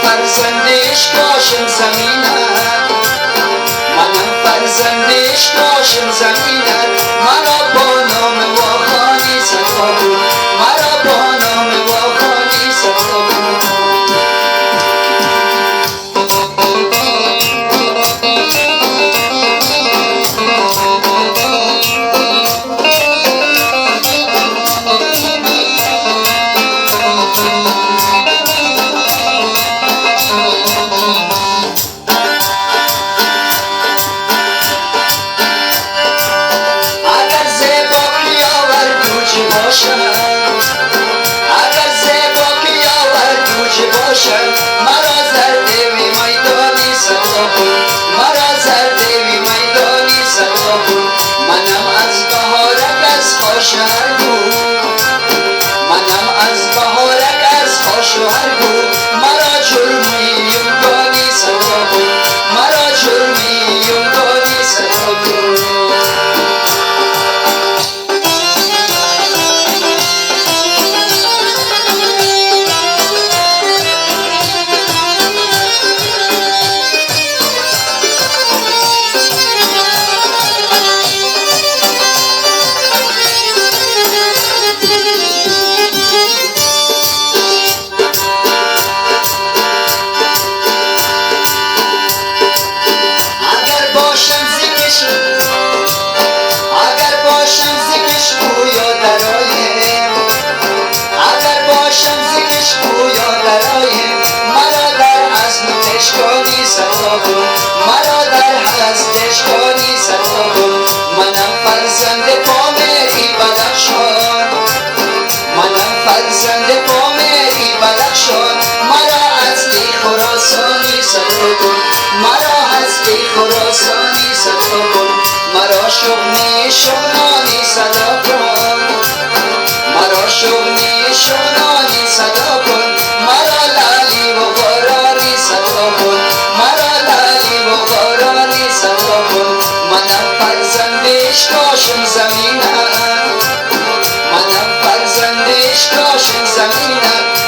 فرزندش کاشم زمینت، منم فرزندش کاشم زمینت. مرا با نام واخانی صدا کن، مرا با نام واخانی صدا کن. اگر زیبا که یاور دوچه باشد، مرا زردوی میدانی صدا کن، مرا زردوی میدانی صدا کن. منم از بهارک از خوش هرگو، منم از بهارک از خوش هرگو. مرا جرمی یمگانی صدا کن، مرا جرمی یمگانی صدا کن. اگر باشم زکش گویا درایم، اگر باشم زکش گویا درایم. مرا در حزم دشکانی صدا کن، مرا در حزم دشکانی صدا کن. منم فرزند پامری بدخشان، منم فرزند پامری بدخشان. مرا اصلی خراسانی صدا کن، مرا اصلی خراسانی صدا کن. مرا شغنی شغنانی صدا کن، مرا شغنی شغنانی صدا کن. مرا لالی و غراری صدا کن، مرا لالی و غراری صدا کن. منم فرزندش کاشم زمینت، منم فرزندش کاشم زمینت.